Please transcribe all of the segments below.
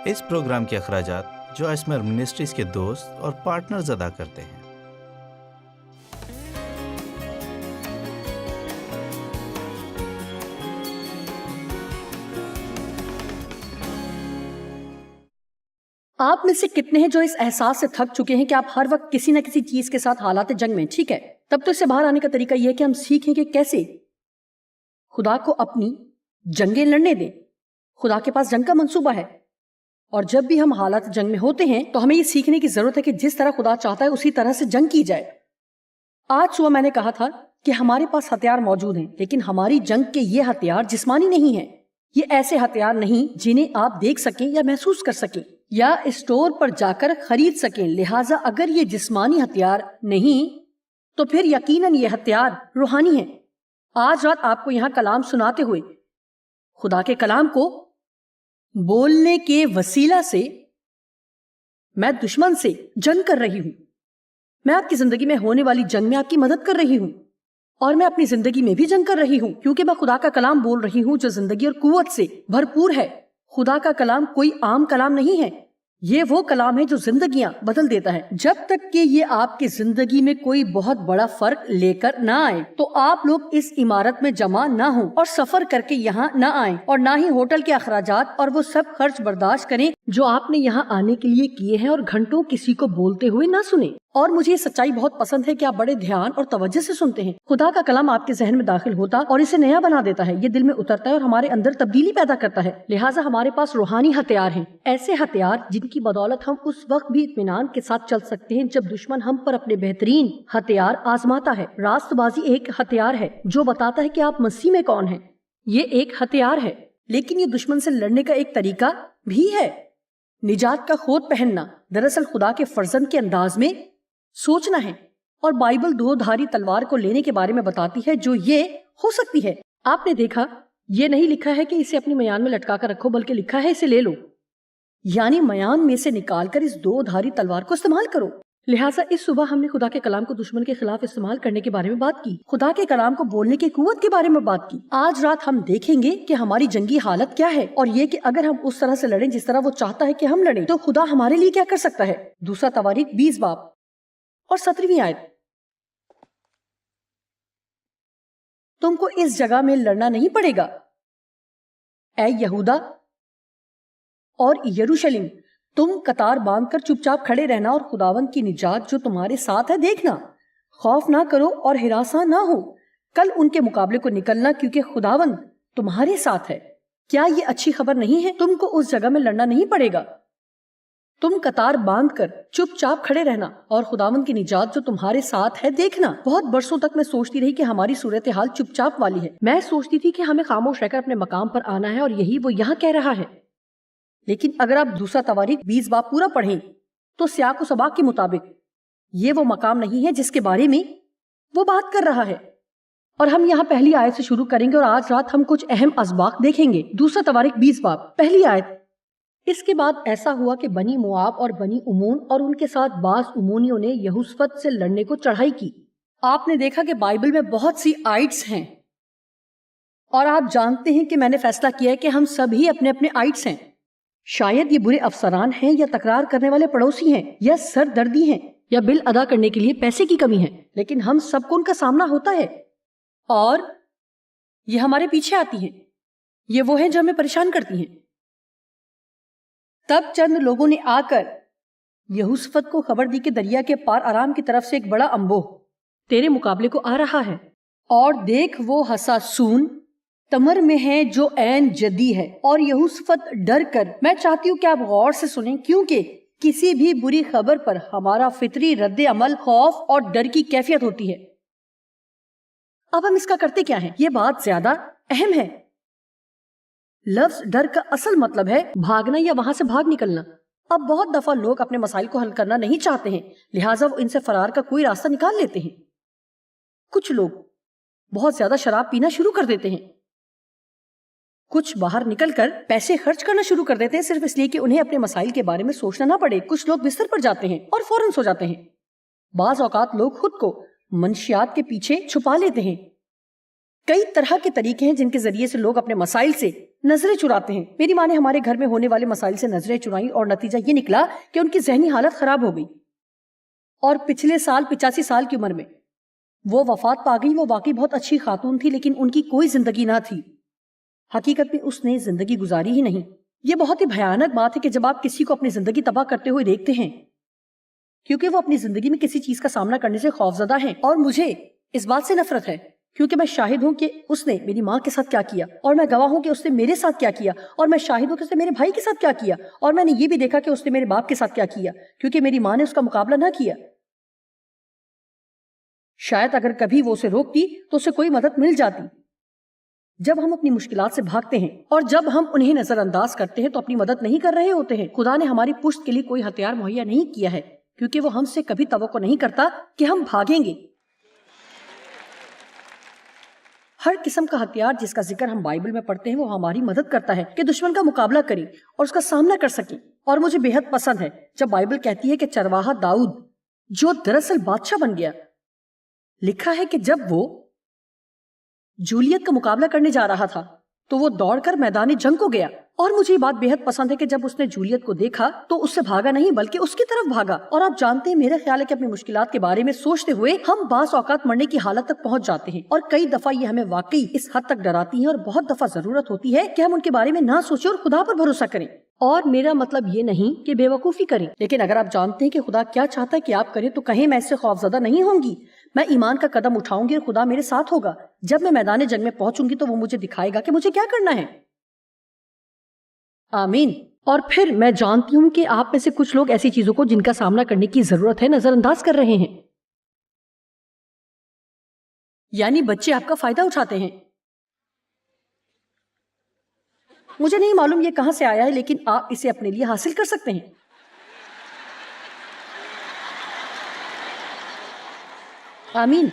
اس programme کے اخراجات جو اسمر منسٹریز کے دوست اور پارٹنرز ادا کرتے ہیں۔ آپ میں سے کتنے ہیں جو اس احساس سے تھک چکے ہیں کہ آپ ہر وقت کسی نہ کسی چیز کے ساتھ حالات جنگ میں؟ ٹھیک ہے، تب تو اس سے باہر آنے کا طریقہ یہ ہے کہ ہم سیکھیں کہ کیسے خدا کو اپنی جنگیں لڑنے دیں۔ خدا کے پاس جنگ کا منصوبہ ہے، اور جب بھی ہم حالات جنگ میں ہوتے ہیں تو ہمیں یہ سیکھنے کی ضرورت ہے کہ جس طرح خدا چاہتا ہے اسی طرح سے جنگ کی جائے۔ آج صبح میں نے کہا تھا کہ ہمارے پاس ہتھیار موجود ہیں، لیکن ہماری جنگ کے یہ ہتھیار جسمانی نہیں ہیں۔ یہ ایسے ہتھیار نہیں جنہیں آپ دیکھ سکیں یا محسوس کر سکیں یا اسٹور پر جا کر خرید سکیں۔ لہٰذا اگر یہ جسمانی ہتھیار نہیں تو پھر یقیناً یہ ہتھیار روحانی ہیں۔ آج رات آپ کو یہاں کلام سناتے ہوئے خدا کے کلام کو بولنے کے وسیلہ سے میں دشمن سے جنگ کر رہی ہوں۔ میں آپ کی زندگی میں ہونے والی جنگ میں آپ کی مدد کر رہی ہوں، اور میں اپنی زندگی میں بھی جنگ کر رہی ہوں، کیونکہ میں خدا کا کلام بول رہی ہوں جو زندگی اور قوت سے بھرپور ہے۔ خدا کا کلام کوئی عام کلام نہیں ہے، یہ وہ کلام ہے جو زندگیاں بدل دیتا ہے۔ جب تک کہ یہ آپ کی زندگی میں کوئی بہت بڑا فرق لے کر نہ آئے تو آپ لوگ اس عمارت میں جمع نہ ہوں اور سفر کر کے یہاں نہ آئیں، اور نہ ہی ہوٹل کے اخراجات اور وہ سب خرچ برداشت کریں جو آپ نے یہاں آنے کے لیے کیے ہیں، اور گھنٹوں کسی کو بولتے ہوئے نہ سنیں۔ اور مجھے یہ سچائی بہت پسند ہے کہ آپ بڑے دھیان اور توجہ سے سنتے ہیں۔ خدا کا کلام آپ کے ذہن میں داخل ہوتا اور اسے نیا بنا دیتا ہے، یہ دل میں اترتا ہے اور ہمارے اندر تبدیلی پیدا کرتا ہے۔ لہٰذا ہمارے پاس روحانی ہتھیار ہیں، ایسے ہتھیار جن کی بدولت ہم اس وقت بھی اطمینان کے ساتھ چل سکتے ہیں جب دشمن ہم پر اپنے بہترین ہتھیار آزماتا ہے۔ راست بازی ایک ہتھیار ہے جو بتاتا ہے کہ آپ مسیح میں کون ہیں۔ یہ ایک ہتھیار ہے، لیکن یہ دشمن سے لڑنے کا ایک طریقہ بھی ہے۔ نجات کا خوت پہننا دراصل خدا کے فرزند کے انداز میں سوچنا ہے، اور بائبل دو دھاری تلوار کو لینے کے بارے میں بتاتی ہے جو یہ ہو سکتی ہے۔ آپ نے دیکھا یہ نہیں لکھا ہے کہ اسے اپنی میان میں لٹکا کر رکھو، بلکہ لکھا ہے اسے لے لو، یعنی میان میں سے نکال کر اس دو دھاری تلوار کو استعمال کرو۔ لہٰذا اس صبح ہم نے خدا کے کلام کو دشمن کے خلاف استعمال کرنے کے بارے میں بات کی، خدا کے کلام کو بولنے کی قوت کے بارے میں بات کی۔ آج رات ہم دیکھیں گے کہ ہماری جنگی حالت کیا ہے، اور یہ کہ اگر ہم اس طرح سے لڑیں جس طرح وہ چاہتا ہے کہ ہم لڑیں تو خدا ہمارے لیے کیا کر سکتا ہے۔ دوسرا تواریخ 20 باب اور 17ویں آیت۔ تم کو اس جگہ میں لڑنا نہیں پڑے گا، اے یہودا اور یروشلم، تم قطار باندھ کر چپ چاپ کھڑے رہنا اور خداوند کی نجات جو تمہارے ساتھ ہے دیکھنا۔ خوف نہ کرو اور ہراساں نہ ہو، کل ان کے مقابلے کو نکلنا، کیونکہ خداوند تمہارے ساتھ ہے۔ کیا یہ اچھی خبر نہیں ہے؟ تم کو اس جگہ میں لڑنا نہیں پڑے گا، تم قطار باندھ کر چپ چاپ کھڑے رہنا اور خداوند کی نجات جو تمہارے ساتھ ہے دیکھنا۔ بہت برسوں تک میں سوچتی رہی کہ ہماری صورتحال چپ چاپ والی ہے۔ میں سوچتی تھی کہ ہمیں خاموش رہ کر اپنے مقام پر آنا ہے، اور یہی وہ یہاں کہہ رہا ہے۔ لیکن اگر آپ دوسرا تواریخ 20 باب پورا پڑھیں تو سیاق و سباق کے مطابق یہ وہ مقام نہیں ہے جس کے بارے میں وہ بات کر رہا ہے۔ اور ہم یہاں پہلی آیت سے شروع کریں گے، اور آج رات ہم کچھ اہم اسباق دیکھیں گے۔ دوسرا تواریخ 20 باب پہلی آیت۔ اس کے بعد ایسا ہوا کہ بنی مواب اور بنی امون اور ان کے ساتھ بعض امونیوں نے یہوشفت سے لڑنے کو چڑھائی کی۔ آپ نے دیکھا کہ بائبل میں بہت سی آیٹس ہیں، اور آپ جانتے ہیں کہ میں نے فیصلہ کیا ہے کہ ہم سب ہی اپنے اپنے آیٹس ہیں۔ شاید یہ برے افسران ہیں، یا تکرار کرنے والے پڑوسی ہیں، یا سر دردی ہیں، یا بل ادا کرنے کے لیے پیسے کی کمی ہے، لیکن ہم سب کو ان کا سامنا ہوتا ہے، اور یہ ہمارے پیچھے آتی ہیں۔ یہ وہ ہیں جو ہمیں پریشان کرتی ہیں۔ تب چند لوگوں نے آ کر یہوشفت کو خبر دی کہ دریا کے پار آرام کی طرف سے ایک بڑا انبوہ تیرے مقابلے کو آ رہا ہے، اور دیکھ وہ حساسون تمر میں ہے جو عین جدی ہے۔ اور یہوشفت ڈر کر، میں چاہتی ہوں کہ آپ غور سے سنیں، کیونکہ کسی بھی بری خبر پر ہمارا فطری رد عمل خوف اور ڈر کی کیفیت ہوتی ہے۔ اب ہم اس کا کرتے کیا ہیں؟ یہ بات زیادہ اہم ہے۔ لفظ ڈر کا اصل مطلب ہے بھاگنا یا وہاں سے بھاگ نکلنا۔ اب بہت دفعہ لوگ اپنے مسائل کو حل کرنا نہیں چاہتے ہیں، لہٰذا وہ ان سے فرار کا کوئی راستہ نکال لیتے ہیں۔ کچھ لوگ بہت زیادہ شراب پینا شروع کر دیتے ہیں، کچھ باہر نکل کر پیسے خرچ کرنا شروع کر دیتے ہیں صرف اس لیے کہ انہیں اپنے مسائل کے بارے میں سوچنا نہ پڑے۔ کچھ لوگ بستر پر جاتے ہیں اور فوراً سو جاتے ہیں۔ بعض اوقات لوگ خود کو منشیات کے پیچھے چھپا لیتے ہیں۔ کئی طرح کے طریقے ہیں جن کے ذریعے سے لوگ اپنے مسائل سے نظریں چراتے ہیں. میری ماں نے ہمارے گھر میں ہونے والے مسائل سے نظریں چرائیں اور نتیجہ یہ نکلا کہ ان کی ذہنی حالت خراب ہو گئی اور پچھلے سال 85 سال کی عمر میں وہ وفات پا گئی. وہ واقعی بہت اچھی خاتون تھی لیکن ان کی کوئی زندگی نہ تھی. حقیقت میں اس نے زندگی گزاری ہی نہیں. یہ بہت ہی بھیانک بات ہے کہ جب آپ کسی کو اپنی زندگی تباہ کرتے ہوئے دیکھتے ہیں کیونکہ وہ اپنی زندگی میں کسی چیز کا سامنا کرنے سے خوفزدہ ہیں. اور مجھے اس بات سے نفرت ہے کیونکہ میں شاہد ہوں کہ اس نے میری ماں کے ساتھ کیا کیا اور میں گواہ ہوں کہ اس نے میرے ساتھ کیا کیا اور میں شاہد ہوں کہ اس نے میرے بھائی کے ساتھ کیا کیا اور میں نے یہ بھی دیکھا کہ اس نے میرے باپ کے ساتھ کیا کیا کیونکہ میری ماں نے اس کا مقابلہ نہ کیا. شاید اگر کبھی وہ اسے روکتی تو اسے کوئی مدد مل جاتی. جب ہم اپنی مشکلات سے بھاگتے ہیں اور جب ہم انہیں نظر انداز کرتے ہیں تو اپنی مدد نہیں کر رہے ہوتے ہیں. خدا نے ہماری پشت کے لیے کوئی ہتھیار مہیا نہیں کیا ہے کیونکہ وہ ہم سے کبھی توقع نہیں کرتا کہ ہم بھاگیں گے. ہر قسم کا ہتھیار جس کا ذکر ہم بائبل میں پڑھتے ہیں وہ ہماری مدد کرتا ہے کہ دشمن کا مقابلہ کریں اور اس کا سامنا کر سکیں. اور مجھے بے حد پسند ہے جب بائبل کہتی ہے کہ چرواہا داؤد جو دراصل بادشاہ بن گیا، لکھا ہے کہ جب وہ جولیت کا مقابلہ کرنے جا رہا تھا تو وہ دوڑ کر میدان جنگ کو گیا. اور مجھے یہ بات بے حد پسند ہے کہ جب اس نے جولیت کو دیکھا تو اس سے بھاگا نہیں بلکہ اس کی طرف بھاگا. اور آپ جانتے ہیں میرا خیال ہے کہ اپنی مشکلات کے بارے میں سوچتے ہوئے ہم بعض اوقات مرنے کی حالت تک پہنچ جاتے ہیں اور کئی دفعہ یہ ہمیں واقعی اس حد تک ڈراتی ہیں اور بہت دفعہ ضرورت ہوتی ہے کہ ہم ان کے بارے میں نہ سوچیں اور خدا پر بھروسہ کریں. اور میرا مطلب یہ نہیں کہ بے وقوفی کریں، لیکن اگر آپ جانتے ہیں کہ خدا کیا چاہتا ہے کہ آپ کریں تو کہیں میں اس سے خوفزدہ نہیں ہوں گی. میں ایمان کا قدم اٹھاؤں گی اور خدا میرے ساتھ ہوگا. جب میں میدان جنگ میں پہنچوں گی تو وہ مجھے دکھائے گا کہ مجھے کیا کرنا ہے. آمین. اور پھر میں جانتی ہوں کہ آپ میں سے کچھ لوگ ایسی چیزوں کو جن کا سامنا کرنے کی ضرورت ہے نظر انداز کر رہے ہیں. یعنی بچے آپ کا فائدہ اٹھاتے ہیں. مجھے نہیں معلوم یہ کہاں سے آیا ہے لیکن آپ اسے اپنے لیے حاصل کر سکتے ہیں. آمین.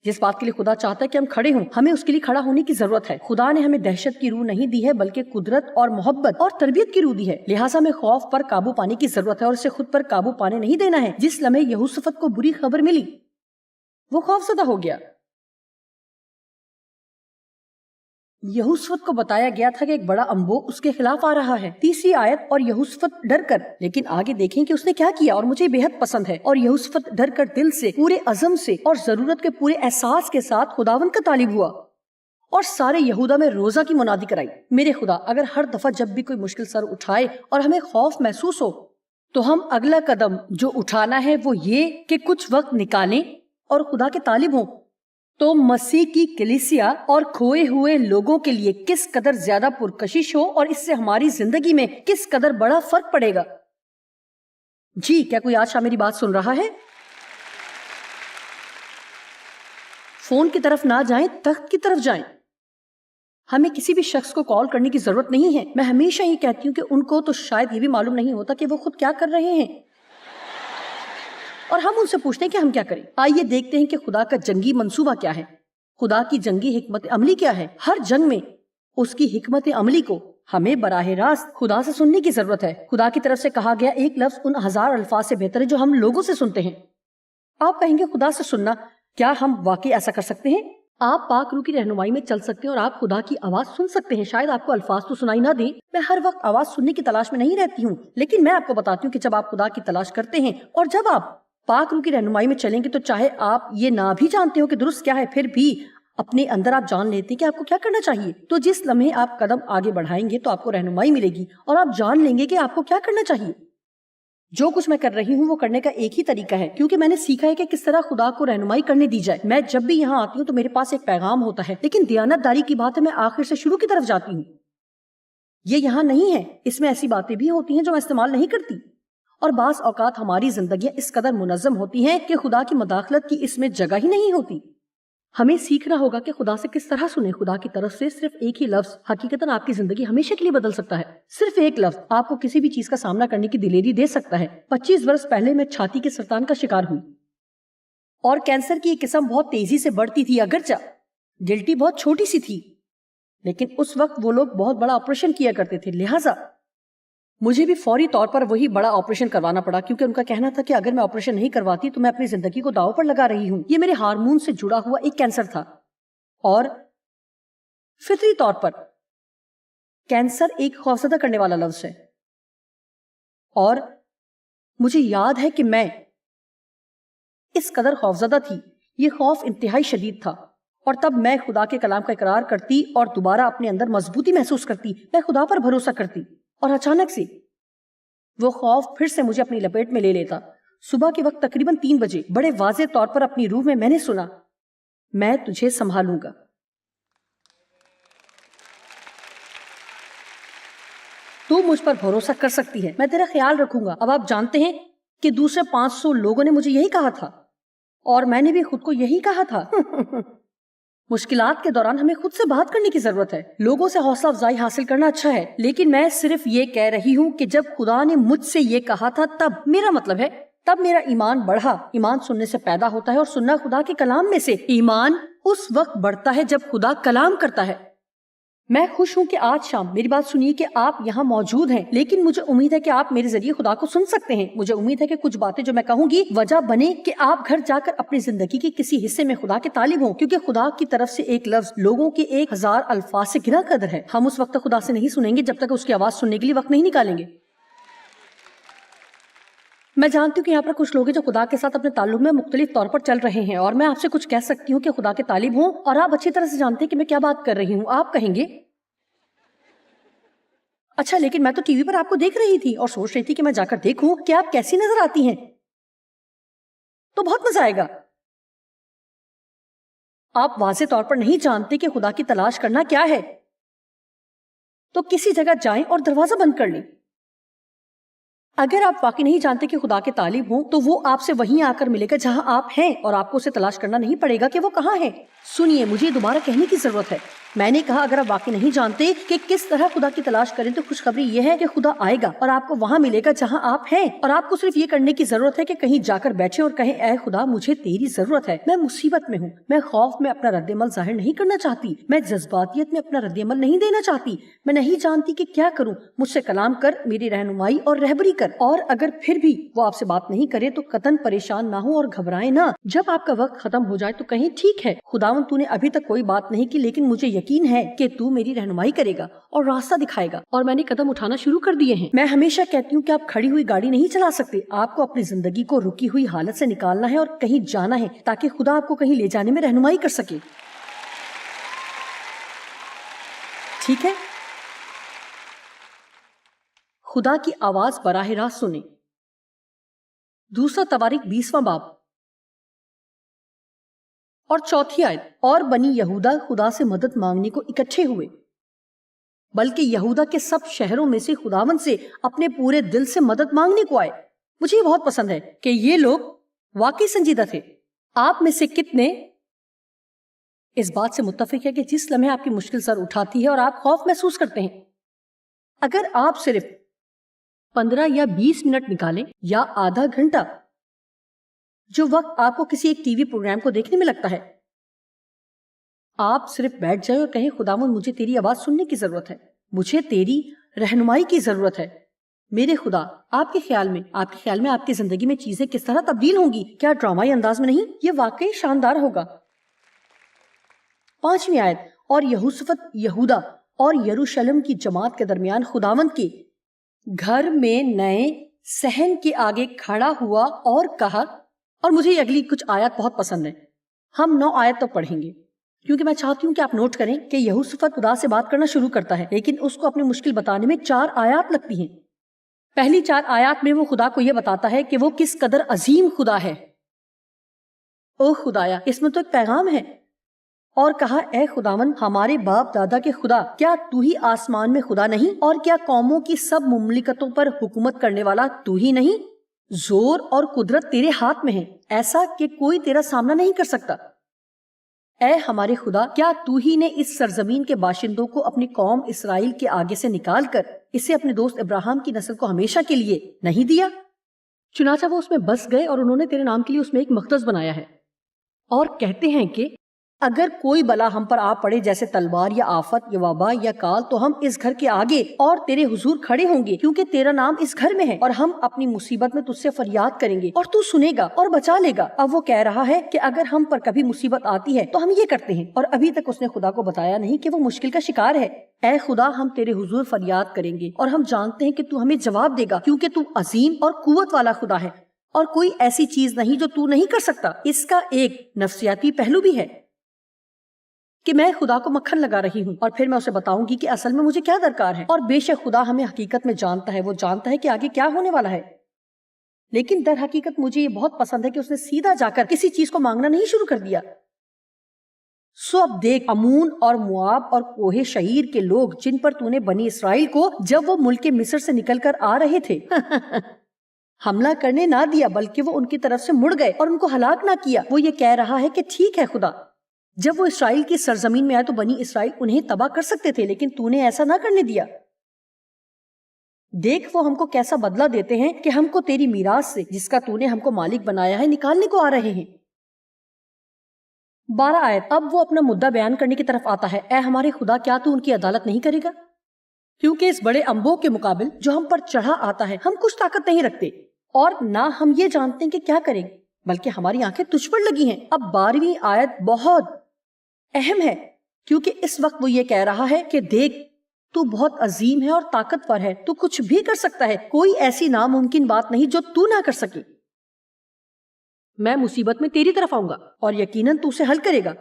جس بات کے لیے خدا چاہتا ہے کہ ہم کھڑے ہوں ہمیں اس کے لیے کھڑا ہونے کی ضرورت ہے. خدا نے ہمیں دہشت کی روح نہیں دی ہے بلکہ قدرت اور محبت اور تربیت کی روح دی ہے. لہٰذا ہمیں خوف پر قابو پانے کی ضرورت ہے اور اسے خود پر قابو پانے نہیں دینا ہے. جس لمحے یہوشافط کو بری خبر ملی وہ خوفزدہ ہو گیا. یہوشافط کو بتایا گیا تھا کہ ایک بڑا انبو اس کے خلاف آ رہا ہے. 30 آیت اور یہوشافط ڈر کر، لیکن آگے دیکھیں کہ اس نے کیا کیا اور مجھے بے حد پسند ہے. اور یہوشافط ڈر کر دل سے، پورے عزم سے اور ضرورت کے پورے احساس کے ساتھ خداوند کا طالب ہوا اور سارے یہودا میں روزہ کی منادی کرائی. میرے خدا، اگر ہر دفعہ جب بھی کوئی مشکل سر اٹھائے اور ہمیں خوف محسوس ہو تو ہم اگلا قدم جو اٹھانا ہے وہ یہ کہ کچھ وقت نکالیں اور خدا کے طالب ہوں. تو مسیح کی کلیسیا اور کھوئے ہوئے لوگوں کے لیے کس قدر زیادہ پرکشش ہو اور اس سے ہماری زندگی میں کس قدر بڑا فرق پڑے گا. جی کیا کوئی آج شام میری بات سن رہا ہے؟ فون کی طرف نہ جائیں، تخت کی طرف جائیں. ہمیں کسی بھی شخص کو کال کرنے کی ضرورت نہیں ہے. میں ہمیشہ یہ کہتی ہوں کہ ان کو تو شاید یہ بھی معلوم نہیں ہوتا کہ وہ خود کیا کر رہے ہیں اور ہم ان سے پوچھتے ہیں کہ ہم کیا کریں. آئیے دیکھتے ہیں کہ خدا کا جنگی منصوبہ کیا ہے. خدا کی جنگی حکمت عملی کیا ہے. ہر جنگ میں اس کی حکمت عملی کو ہمیں براہ راست خدا سے سننے کی ضرورت ہے. خدا کی طرف سے کہا گیا ایک لفظ ان 1000 الفاظ سے بہتر ہے جو ہم لوگوں سے سنتے ہیں. آپ کہیں گے خدا سے سننا، کیا ہم واقعی ایسا کر سکتے ہیں؟ آپ پاک روح کی رہنمائی میں چل سکتے ہیں اور آپ خدا کی آواز سن سکتے ہیں. شاید آپ کو الفاظ تو سنائی نہ دیں. میں ہر وقت آواز سننے کی تلاش میں نہیں رہتی ہوں، لیکن میں آپ کو بتاتی ہوں کہ جب آپ خدا کی تلاش کرتے ہیں اور جب آپ پاک روح کی رہنمائی میں چلیں گے تو چاہے آپ یہ نہ بھی جانتے ہو کہ درست کیا ہے، پھر بھی اپنے اندر آپ جان لیتے ہیں کہ آپ کو کیا کرنا چاہیے. تو جس لمحے آپ قدم آگے بڑھائیں گے تو آپ کو رہنمائی ملے گی اور آپ جان لیں گے کہ آپ کو کیا کرنا چاہیے. جو کچھ میں کر رہی ہوں وہ کرنے کا ایک ہی طریقہ ہے کیونکہ میں نے سیکھا ہے کہ کس طرح خدا کو رہنمائی کرنے دی جائے. میں جب بھی یہاں آتی ہوں تو میرے پاس ایک پیغام ہوتا ہے، لیکن دیانت داری کی بات ہے میں آخر سے شروع کی طرف جاتی ہوں. یہ یہاں نہیں ہے. اس میں ایسی باتیں بھی ہوتی ہیں جو میں استعمال نہیں کرتی اور بعض اوقات ہماری زندگیاں اس قدر منظم ہوتی ہیں کہ خدا کی مداخلت کی اس میں جگہ ہی نہیں ہوتی. ہمیں سیکھنا ہوگا کہ خدا سے کس طرح سنیں. خدا کی طرف سے صرف ایک ہی لفظ حقیقتاً آپ کی زندگی ہمیشہ کے لیے بدل سکتا ہے. صرف ایک لفظ آپ کو کسی بھی چیز کا سامنا کرنے کی دلیری دے سکتا ہے. 25 برس پہلے میں چھاتی کے سرطان کا شکار ہوئی اور کینسر کی ایک قسم بہت تیزی سے بڑھتی تھی. اگرچہ گلٹی بہت چھوٹی سی تھی لیکن اس وقت وہ لوگ بہت بڑا آپریشن کیا کرتے تھے. لہٰذا مجھے بھی فوری طور پر وہی بڑا آپریشن کروانا پڑا، کیونکہ ان کا کہنا تھا کہ اگر میں آپریشن نہیں کرواتی تو میں اپنی زندگی کو داؤ پر لگا رہی ہوں۔ یہ میرے ہارمون سے جڑا ہوا ایک کینسر تھا، اور فطری طور پر کینسر ایک خوفزدہ کرنے والا لفظ ہے، اور مجھے یاد ہے کہ میں اس قدر خوفزدہ تھی، یہ خوف انتہائی شدید تھا، اور تب میں خدا کے کلام کا اقرار کرتی اور دوبارہ اپنے اندر مضبوطی محسوس کرتی، میں خدا پر بھروسہ کرتی، اور اچانک سے وہ خوف پھر سے مجھے اپنی لپیٹ میں لے لیتا۔ صبح کے وقت تقریباً 3 بجے بڑے واضح طور پر اپنی روح میں نے سنا، میں تجھے سنبھالوں گا۔ تو مجھ پر بھروسہ کر سکتی ہے، میں تیرا خیال رکھوں گا۔ اب آپ جانتے ہیں کہ دوسرے 500 لوگوں نے مجھے یہی کہا تھا، اور میں نے بھی خود کو یہی کہا تھا۔ مشکلات کے دوران ہمیں خود سے بات کرنے کی ضرورت ہے۔ لوگوں سے حوصلہ افزائی حاصل کرنا اچھا ہے، لیکن میں صرف یہ کہہ رہی ہوں کہ جب خدا نے مجھ سے یہ کہا تھا تب میرا مطلب ہے تب میرا ایمان بڑھا۔ ایمان سننے سے پیدا ہوتا ہے، اور سننا خدا کے کلام میں سے۔ ایمان اس وقت بڑھتا ہے جب خدا کلام کرتا ہے۔ میں خوش ہوں کہ آج شام، میری بات سنیے، کہ آپ یہاں موجود ہیں، لیکن مجھے امید ہے کہ آپ میرے ذریعے خدا کو سن سکتے ہیں۔ مجھے امید ہے کہ کچھ باتیں جو میں کہوں گی وجہ بنے کہ آپ گھر جا کر اپنی زندگی کے کسی حصے میں خدا کے طالب ہوں، کیونکہ خدا کی طرف سے ایک لفظ لوگوں کے 1000 الفاظ سے گنا قدر ہے۔ ہم اس وقت خدا سے نہیں سنیں گے جب تک اس کی آواز سننے کے لیے وقت نہیں نکالیں گے۔ میں جانتی ہوں کہ یہاں پر کچھ لوگ ہیں جو خدا کے ساتھ اپنے تعلق میں مختلف طور پر چل رہے ہیں، اور میں آپ سے کچھ کہہ سکتی ہوں کہ خدا کے طالب ہوں، اور آپ اچھی طرح سے جانتے ہیں کہ میں کیا بات کر رہی ہوں۔ آپ کہیں گے اچھا، لیکن میں تو ٹی وی پر آپ کو دیکھ رہی تھی اور سوچ رہی تھی کہ میں جا کر دیکھوں کہ آپ کیسی نظر آتی ہیں، تو بہت مزہ آئے گا۔ آپ واضح طور پر نہیں جانتے کہ خدا کی تلاش کرنا کیا ہے، تو کسی جگہ جائیں اور دروازہ بند کر لیں۔ اگر آپ واقعی نہیں جانتے کہ خدا کے طالب ہوں تو وہ آپ سے وہیں آ کر ملے گا جہاں آپ ہیں، اور آپ کو اسے تلاش کرنا نہیں پڑے گا کہ وہ کہاں ہے۔ سنیے، مجھے دوبارہ کہنے کی ضرورت ہے۔ میں نے کہا اگر آپ واقعی نہیں جانتے کہ کس طرح خدا کی تلاش کریں تو خوشخبری یہ ہے کہ خدا آئے گا اور آپ کو وہاں ملے گا جہاں آپ ہیں، اور آپ کو صرف یہ کرنے کی ضرورت ہے کہ کہیں جا کر بیٹھیں اور کہیں اے خدا مجھے تیری ضرورت ہے، میں مصیبت میں ہوں، میں خوف میں اپنا رد عمل ظاہر نہیں کرنا چاہتی، میں جذباتیت میں اپنا رد عمل نہیں دینا چاہتی، میں نہیں جانتی کہ کیا کروں، مجھ سے کلام کر، میری رہنمائی اور رہبری کر۔ اور اگر پھر بھی وہ آپ سے بات نہیں کرے تو قطعاً پریشان نہ ہو اور گھبرائیں نہ۔ جب آپ کا وقت ختم ہو جائے تو کہیں ٹھیک ہے خداوند تو نے ابھی تک کوئی بات نہیں کی، لیکن مجھے یقین ہے کہ تو میری رہنمائی کرے گا اور راستہ دکھائے گا، اور میں نے قدم اٹھانا شروع کر دیے ہیں۔ میں ہمیشہ کہتی ہوں کہ آپ کھڑی ہوئی گاڑی نہیں چلا سکتے، آپ کو اپنی زندگی کو رکی ہوئی حالت سے نکالنا ہے اور کہیں جانا ہے تاکہ خدا آپ کو کہیں لے جانے میں رہنمائی کر سکے۔ ٹھیک ہے، خدا کی آواز براہ راست سنیں۔ دوسرا تواریخ 20واں باب اور 4 آیت۔ اور بنی یہودا خدا سے مدد مانگنے کو اکٹھے ہوئے، بلکہ یہودا کے سب شہروں میں سے خداوند سے اپنے پورے دل سے مدد مانگنے کو آئے۔ مجھے یہ بہت پسند ہے کہ یہ لوگ واقعی سنجیدہ تھے۔ آپ میں سے کتنے اس بات سے متفق ہے کہ جس لمحے آپ کی مشکل سر اٹھاتی ہے اور آپ خوف محسوس کرتے ہیں، اگر آپ صرف 15 یا 20 منٹ نکالیں یا آدھا گھنٹہ، جو وقت آپ کو کسی ایک ٹی وی پروگرام کو دیکھنے میں لگتا ہے، آپ صرف بیٹھ جائیں اور کہیں خداوند مجھے تیری آواز سننے کی ضرورت ہے، مجھے تیری رہنمائی کی ضرورت ہے۔ میرے خدا، آپ کے خیال میں آپ کی زندگی میں چیزیں کس طرح تبدیل ہوں گی؟ کیا ڈرامائی انداز میں نہیں؟ یہ واقعی شاندار ہوگا۔ 5ویں آیت۔ اور یہوشافط یہودا اور یروشلم کی جماعت کے درمیان خداوند کے گھر میں نئے صحن کے آگے کھڑا ہوا اور کہا، اور مجھے یہ اگلی کچھ آیات بہت پسند ہیں، ہم 9 آیت تک پڑھیں گے کیونکہ میں چاہتی ہوں کہ آپ نوٹ کریں کہ یہوشافط خدا سے بات کرنا شروع کرتا ہے، لیکن اس کو اپنی مشکل بتانے میں 4 آیات لگتی ہیں۔ پہلی 4 آیات میں وہ خدا کو یہ بتاتا ہے کہ وہ کس قدر عظیم خدا ہے۔ او خدایا، اس میں تو ایک پیغام ہے۔ اور کہا، اے خداوند ہمارے باپ دادا کے خدا، کیا تو ہی آسمان میں خدا نہیں؟ اور کیا قوموں کی سب مملکتوں پر حکومت کرنے والا تو ہی نہیں؟ زور اور قدرت تیرے ہاتھ میں ہے، ایسا کہ کوئی تیرا سامنا نہیں کر سکتا۔ اے ہمارے خدا، کیا تو ہی نے اس سرزمین کے باشندوں کو اپنی قوم اسرائیل کے آگے سے نکال کر اسے اپنے دوست ابراہیم کی نسل کو ہمیشہ کے لیے نہیں دیا؟ چنانچہ وہ اس میں بس گئے اور انہوں نے تیرے نام کے لیے اس میں ایک مقدس بنایا ہے، اور کہتے ہیں کہ اگر کوئی بلا ہم پر آ پڑے جیسے تلوار یا آفت یا وبا یا کال تو ہم اس گھر کے آگے اور تیرے حضور کھڑے ہوں گے، کیونکہ تیرا نام اس گھر میں ہے، اور ہم اپنی مصیبت میں تجھ سے فریاد کریں گے اور تو سنے گا اور بچا لے گا۔ اب وہ کہہ رہا ہے کہ اگر ہم پر کبھی مصیبت آتی ہے تو ہم یہ کرتے ہیں، اور ابھی تک اس نے خدا کو بتایا نہیں کہ وہ مشکل کا شکار ہے۔ اے خدا، ہم تیرے حضور فریاد کریں گے اور ہم جانتے ہیں کہ تو ہمیں جواب دے گا، کیونکہ تو عظیم اور قوت والا خدا ہے اور کوئی ایسی چیز نہیں جو تو نہیں کر سکتا۔ اس کا ایک نفسیاتی پہلو بھی ہے کہ میں خدا کو مکھن لگا رہی ہوں اور پھر میں اسے بتاؤں گی کہ اصل میں مجھے کیا درکار ہے، اور بے شک خدا ہمیں حقیقت میں جانتا ہے، وہ جانتا ہے کہ آگے کیا ہونے والا ہے۔ لیکن در حقیقت مجھے یہ بہت پسند ہے کہ اس نے سیدھا جا کر کسی چیز کو مانگنا نہیں شروع کر دیا۔ سو اب دیکھ، امون اور مواب اور کوہ شعیر کے لوگ جن پر تو نے بنی اسرائیل کو جب وہ ملک مصر سے نکل کر آ رہے تھے حملہ کرنے نہ دیا، بلکہ وہ ان کی طرف سے مڑ گئے اور ان کو ہلاک نہ کیا۔ وہ یہ کہہ رہا ہے کہ ٹھیک ہے خدا، جب وہ اسرائیل کی سرزمین میں آئے تو بنی اسرائیل انہیں تباہ کر سکتے تھے، لیکن تو نے ایسا نہ کرنے دیا۔ دیکھ وہ ہم کو کیسا بدلہ دیتے ہیں کہ ہم کو تیری میراث سے جس کا تو نے ہم کو مالک بنایا ہے نکالنے کو آ رہے ہیں۔ 12 آیت۔ اب وہ اپنا مدعا بیان کرنے کی طرف آتا ہے۔ اے ہمارے خدا، کیا تو ان کی عدالت نہیں کرے گا؟ کیونکہ اس بڑے انبوہ کے مقابل جو ہم پر چڑھا آتا ہے ہم کچھ طاقت نہیں رکھتے، اور نہ ہم یہ جانتے ہیں کہ کیا کریں، بلکہ ہماری آنکھیں تجھ پر لگی ہیں۔ اب 12ویں آیت بہت اہم ہے، کیونکہ اس وقت وہ یہ کہہ رہا ہے کہ دیکھ، تو بہت عظیم ہے اور طاقتور ہے، تو کچھ بھی کر سکتا ہے، کوئی ایسی ناممکن بات نہیں جو تو نہ کر سکے۔ میں مصیبت میں تیری طرف آؤں گا اور یقیناً تو اسے حل کرے گا۔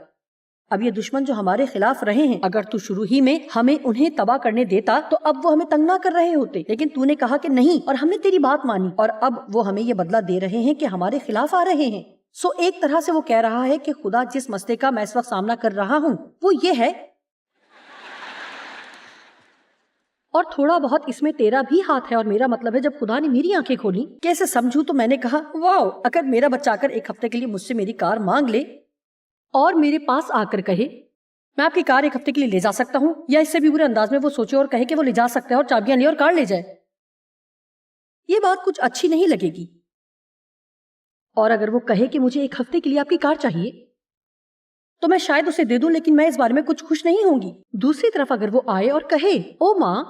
اب یہ دشمن جو ہمارے خلاف رہے ہیں، اگر تو شروع ہی میں ہمیں انہیں تباہ کرنے دیتا تو اب وہ ہمیں تنگ نہ کر رہے ہوتے، لیکن تو نے کہا کہ نہیں، اور ہم نے تیری بات مانی، اور اب وہ ہمیں یہ بدلہ دے رہے ہیں کہ ہمارے خلاف آ رہے ہیں۔ سو ایک طرح سے وہ کہہ رہا ہے کہ خدا، جس مسئلے کا میں اس وقت سامنا کر رہا ہوں وہ یہ ہے، اور تھوڑا بہت اس میں تیرا بھی ہاتھ ہے، اور میرا مطلب ہے جب خدا نے میری آنکھیں کھولی کیسے سمجھوں، تو میں نے کہا واو، اگر میرا بچہ آ کر ایک ہفتے کے لیے مجھ سے میری کار مانگ لے اور میرے پاس آ کر کہے میں آپ کی کار ایک ہفتے کے لیے لے جا سکتا ہوں، یا اس سے بھی برے انداز میں وہ سوچے اور کہے کہ وہ لے جا سکتا ہے اور چابیاں لے اور کار لے جائے، یہ بات کچھ اچھی نہیں لگے گی۔ اور اگر وہ کہے کہ مجھے ایک ہفتے کے لیے آپ کی کار چاہیے تو میں شاید اسے دے دوں، لیکن میں اس بارے میں کچھ خوش نہیں ہوں گی۔ دوسری طرف اگر وہ آئے اور کہے او ماں،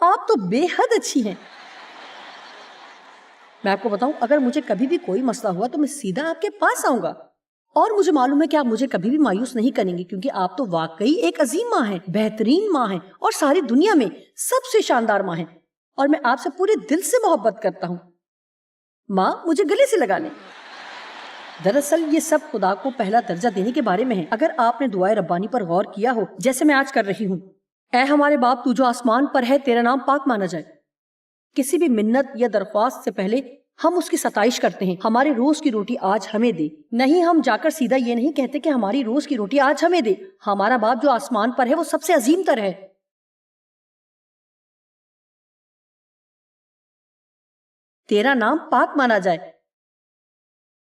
آپ تو بے حد اچھی ہیں، میں آپ کو بتاؤں، اگر مجھے کبھی بھی کوئی مسئلہ ہوا تو میں سیدھا آپ کے پاس آؤں گا، اور مجھے معلوم ہے کہ آپ مجھے کبھی بھی مایوس نہیں کریں گے، کیونکہ آپ تو واقعی ایک عظیم ماں ہیں، بہترین ماں ہیں، اور ساری دنیا میں سب سے شاندار ماں ہیں، اور میں آپ سے پورے دل سے محبت کرتا ہوں۔ ماں، مجھے گلے سے لگا لیں۔ دراصل یہ سب خدا کو پہلا درجہ دینے کے بارے میں ہے۔ اگر آپ نے دعائے ربانی پر غور کیا ہو جیسے میں آج کر رہی ہوں، اے ہمارے باپ تو جو آسمان پر ہے، تیرا نام پاک مانا جائے، کسی بھی منت یا درخواست سے پہلے ہم اس کی ستائش کرتے ہیں، ہمارے روز کی روٹی آج ہمیں دے۔ نہیں، ہم جا کر سیدھا یہ نہیں کہتے کہ ہماری روز کی روٹی آج ہمیں دے۔ ہمارا باپ جو آسمان پر ہے وہ سب سے عظیم تر ہے، تیرا نام پاک مانا جائے۔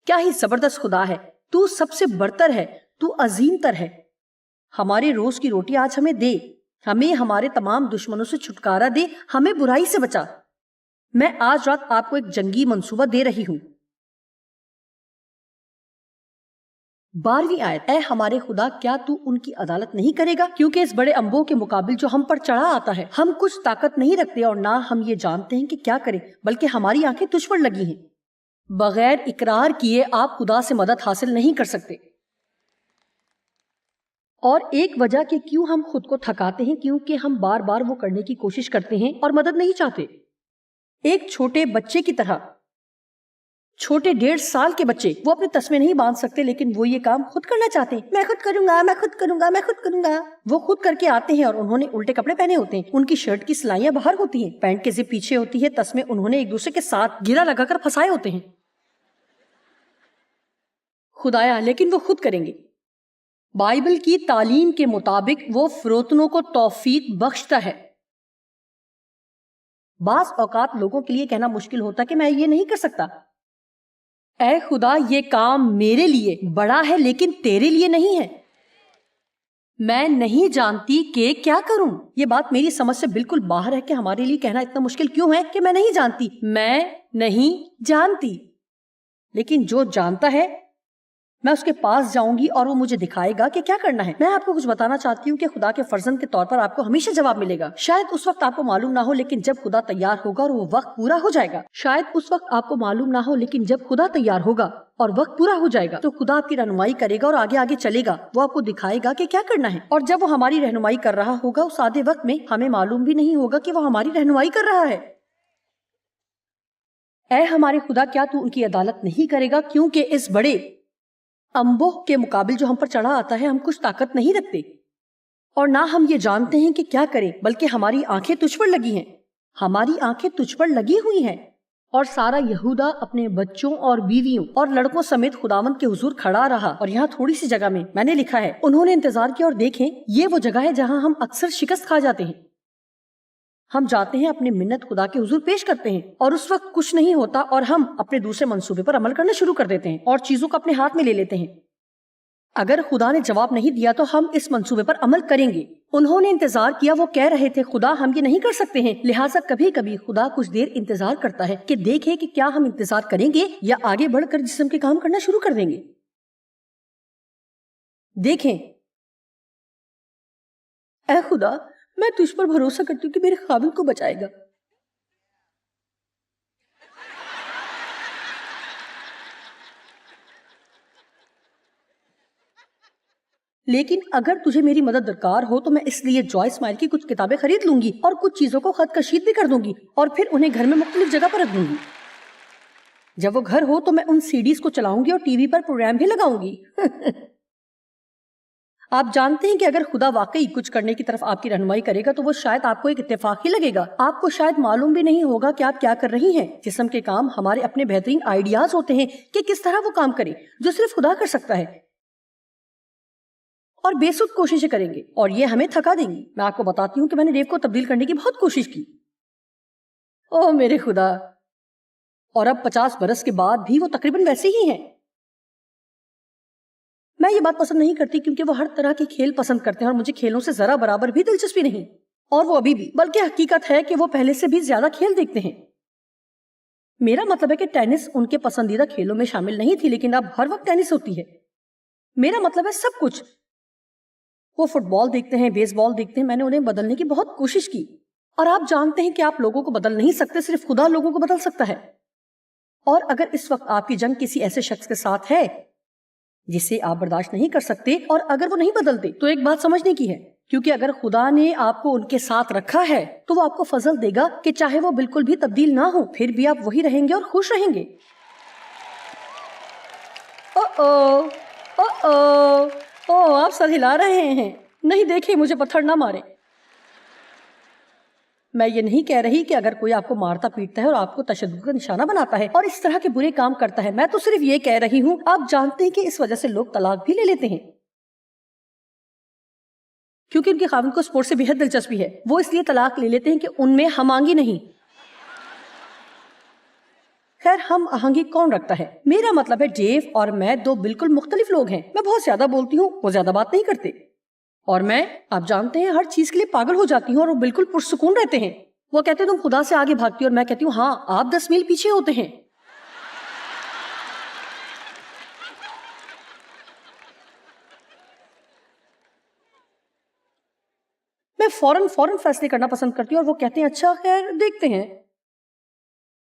کیا ہی زبردست خدا ہے، تو سب سے برتر ہے، تو عظیم تر ہے۔ ہمارے روز کی روٹی آج ہمیں دے، ہمیں ہمارے تمام دشمنوں سے چھٹکارا دے، ہمیں برائی سے بچا۔ میں آج رات آپ کو ایک جنگی منصوبہ دے رہی ہوں۔ 12ویں آیت۔ اے ہمارے خدا، کیا تو ان کی عدالت نہیں کرے گا؟ کیونکہ اس بڑے انبوہ کے مقابل جو ہم پر چڑھا آتا ہے ہم کچھ طاقت نہیں رکھتے، اور نہ ہم یہ جانتے ہیں کہ کیا کریں، بلکہ ہماری آنکھیں تجھ پر لگی ہیں۔ بغیر اقرار کیے آپ خدا سے مدد حاصل نہیں کر سکتے، اور ایک وجہ کہ کیوں ہم خود کو تھکاتے ہیں، کیونکہ ہم بار بار وہ کرنے کی کوشش کرتے ہیں اور مدد نہیں چاہتے۔ ایک چھوٹے بچے کی طرح، چھوٹے 1.5 سال کے بچے، وہ اپنے تسمے نہیں باندھ سکتے، لیکن وہ یہ کام خود کرنا چاہتے ہیں۔ میں خود کروں گا، میں خود کروں گا، میں خود کروں گا۔ وہ خود کر کے آتے ہیں، اور انہوں نے الٹے کپڑے پہنے ہوتے ہیں، ان کی شرٹ کی سلائیاں باہر ہوتی ہیں، پینٹ کے زپ پیچھے ہوتی ہے، تسمے انہوں نے ایک دوسرے کے ساتھ گرا لگا کر پھنسائے ہوتے ہیں۔ خدایا، لیکن وہ خود کریں گے۔ بائبل کی تعلیم کے مطابق وہ فروتنوں کو توفیق بخشتا ہے۔ بعض اوقات لوگوں کے لیے کہنا مشکل ہوتا کہ میں یہ نہیں کر سکتا۔ اے خدا، یہ کام میرے لیے بڑا ہے لیکن تیرے لیے نہیں ہے، میں نہیں جانتی کہ کیا کروں۔ یہ بات میری سمجھ سے بالکل باہر ہے کہ ہمارے لیے کہنا اتنا مشکل کیوں ہے کہ میں نہیں جانتی، میں نہیں جانتی۔ لیکن جو جانتا ہے میں اس کے پاس جاؤں گی اور وہ مجھے دکھائے گا کہ کیا کرنا ہے. میں آپ کو کچھ بتانا چاہتی ہوں کہ خدا کے فرزند کے طور پر آپ کو ہمیشہ جواب ملے گا. شاید اس وقت آپ کو معلوم نہ ہو، لیکن جب خدا تیار ہوگا اور وہ وقت پورا ہو جائے گا. شاید اس وقت آپ کو معلوم نہ ہو، لیکن جب خدا تیار ہوگا اور وقت پورا ہو جائے گا تو خدا آپ کی رہنمائی کرے گا اور آگے آگے چلے گا. وہ آپ کو دکھائے گا کہ کیا کرنا ہے. اور جب وہ ہماری رہنمائی کر رہا ہوگا اس آدھے وقت میں ہمیں معلوم بھی نہیں ہوگا کہ وہ ہماری رہنمائی کر رہا ہے. اے ہمارے خدا، کیا تو ان کی عدالت نہیں کرے گا؟ کیونکہ اس بڑے انبوہ کے مقابل جو ہم پر چڑھا آتا ہے ہم کچھ طاقت نہیں رکھتے، اور نہ ہم یہ جانتے ہیں کہ کیا کریں، بلکہ ہماری آنکھیں تجھ پر لگی ہیں. ہماری آنکھیں تجھ پر لگی ہوئی ہیں. اور سارا یہودا اپنے بچوں اور بیویوں اور لڑکوں سمیت خداوند کے حضور کھڑا رہا. اور یہاں تھوڑی سی جگہ میں نے لکھا ہے انہوں نے انتظار کیا، اور دیکھیں یہ وہ جگہ ہے جہاں ہم اکثر شکست کھا جاتے ہیں. ہم جاتے ہیں، اپنے منت خدا کے حضور پیش کرتے ہیں، اور اس وقت کچھ نہیں ہوتا اور ہم اپنے دوسرے منصوبے پر عمل کرنا شروع کر دیتے ہیں اور چیزوں کو اپنے ہاتھ میں لے لیتے ہیں. اگر خدا نے جواب نہیں دیا تو ہم اس منصوبے پر عمل کریں گے. انہوں نے انتظار کیا، وہ کہہ رہے تھے خدا ہم یہ نہیں کر سکتے ہیں. لہٰذا کبھی کبھی خدا کچھ دیر انتظار کرتا ہے کہ دیکھے کہ کیا ہم انتظار کریں گے یا آگے بڑھ کر جسم کے کام کرنا شروع کر دیں گے. دیکھیں اے خدا، میں تجھ پر بھروسہ کرتی ہوں کہ میرے خاوند کو بچائے گا. لیکن اگر تجھے میری مدد درکار ہو تو میں اس لیے جوائس مائل کی کچھ کتابیں خرید لوں گی اور کچھ چیزوں کو خط کشید بھی کر دوں گی اور پھر انہیں گھر میں مختلف جگہ پر رکھ دوں گی. جب وہ گھر ہو تو میں ان سی ڈیز کو چلاؤں گی اور ٹی وی پر پروگرام بھی لگاؤں گی. آپ جانتے ہیں کہ اگر خدا واقعی کچھ کرنے کی طرف آپ کی رہنمائی کرے گا تو وہ شاید آپ کو ایک اتفاق ہی لگے گا. آپ کو شاید معلوم بھی نہیں ہوگا کہ آپ کیا کر رہی ہیں. جسم کے کام ہمارے اپنے بہترین آئیڈیاز ہوتے ہیں کہ کس طرح وہ کام کرے جو صرف خدا کر سکتا ہے، اور بے سود کوششیں کریں گے اور یہ ہمیں تھکا دیں گی. میں آپ کو بتاتی ہوں کہ میں نے ریو کو تبدیل کرنے کی بہت کوشش کی. او میرے خدا، اور اب 50 برس کے بعد بھی وہ تقریباً ویسے ہی ہیں. میں یہ بات پسند نہیں کرتی کیونکہ وہ ہر طرح کے کھیل پسند کرتے ہیں اور مجھے کھیلوں سے ذرا برابر بھی دلچسپی نہیں، اور وہ ابھی بھی، بلکہ حقیقت ہے کہ وہ پہلے سے بھی زیادہ کھیل دیکھتے ہیں. میرا مطلب ہے کہ ٹینس ان کے پسندیدہ کھیلوں میں شامل نہیں تھی، لیکن اب ہر وقت ٹینس ہوتی ہے. میرا مطلب ہے سب کچھ. وہ فٹ بال دیکھتے ہیں، بیس بال دیکھتے ہیں. میں نے انہیں بدلنے کی بہت کوشش کی، اور آپ جانتے ہیں کہ آپ لوگوں کو بدل نہیں سکتے، صرف خدا لوگوں کو بدل سکتا ہے. اور اگر اس وقت آپ کی جنگ کسی ایسے شخص کے ساتھ ہے جسے آپ برداشت نہیں کر سکتے، اور اگر وہ نہیں بدلتے تو ایک بات سمجھنے کی ہے، کیونکہ اگر خدا نے آپ کو ان کے ساتھ رکھا ہے تو وہ آپ کو فضل دے گا کہ چاہے وہ بالکل بھی تبدیل نہ ہو پھر بھی آپ وہی رہیں گے اور خوش رہیں گے. آپ سر ہلا رہے ہیں. نہیں دیکھیں، مجھے پتھر نہ مارے. میں یہ نہیں کہہ رہی کہ اگر کوئی آپ کو مارتا پیٹتا ہے اور آپ کو تشدد کا نشانہ بناتا ہے اور اس طرح کے برے کام کرتا ہے، میں تو صرف یہ کہہ رہی ہوں آپ جانتے ہیں کہ اس وجہ سے لوگ طلاق بھی لے لیتے ہیں کیونکہ ان کے خاوند کو سپورٹ سے بہت دلچسپی ہے. وہ اس لیے طلاق لے لیتے ہیں کہ ان میں ہم آہنگی نہیں. خیر، ہم آہنگی کون رکھتا ہے؟ میرا مطلب ہے ڈیو اور میں دو بالکل مختلف لوگ ہیں. میں بہت زیادہ بولتی ہوں، وہ زیادہ بات نہیں کرتے، اور میں، آپ جانتے ہیں، ہر چیز کے لیے پاگل ہو جاتی ہوں اور وہ بالکل پرسکون رہتے ہیں. وہ کہتے ہیں تم خدا سے آگے بھاگتی ہو، اور میں کہتی ہوں ہاں آپ 10 میل پیچھے ہوتے ہیں. میں فوراً فیصلے کرنا پسند کرتی ہوں، اور وہ کہتے ہیں اچھا خیر دیکھتے ہیں.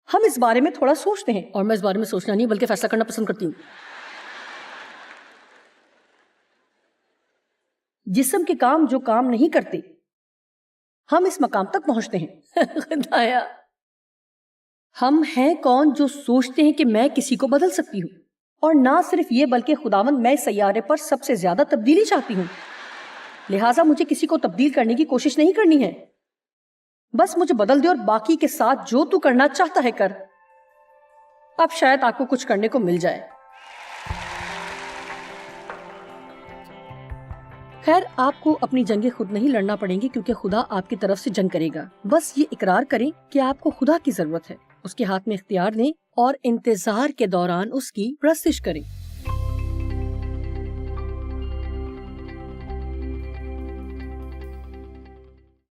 ہم اس بارے میں تھوڑا سوچتے ہیں، اور میں اس بارے میں سوچنا نہیں بلکہ فیصلہ کرنا پسند کرتی ہوں. جسم کے کام جو کام نہیں کرتے، ہم اس مقام تک پہنچتے ہیں. خدایا، ہم ہیں کون جو سوچتے ہیں کہ میں کسی کو بدل سکتی ہوں؟ اور نہ صرف یہ بلکہ خداوند، میں سیارے پر سب سے زیادہ تبدیلی چاہتی ہوں، لہٰذا مجھے کسی کو تبدیل کرنے کی کوشش نہیں کرنی ہے. بس مجھے بدل دے اور باقی کے ساتھ جو تو کرنا چاہتا ہے کر. اب شاید آپ کو کچھ کرنے کو مل جائے. خیر، آپ کو اپنی جنگیں خود نہیں لڑنا پڑیں گی کیونکہ خدا آپ کی طرف سے جنگ کرے گا. بس یہ اقرار کریں کہ آپ کو خدا کی ضرورت ہے، اس کے ہاتھ میں اختیار دیں اور انتظار کے دوران اس کی پرستش کریں.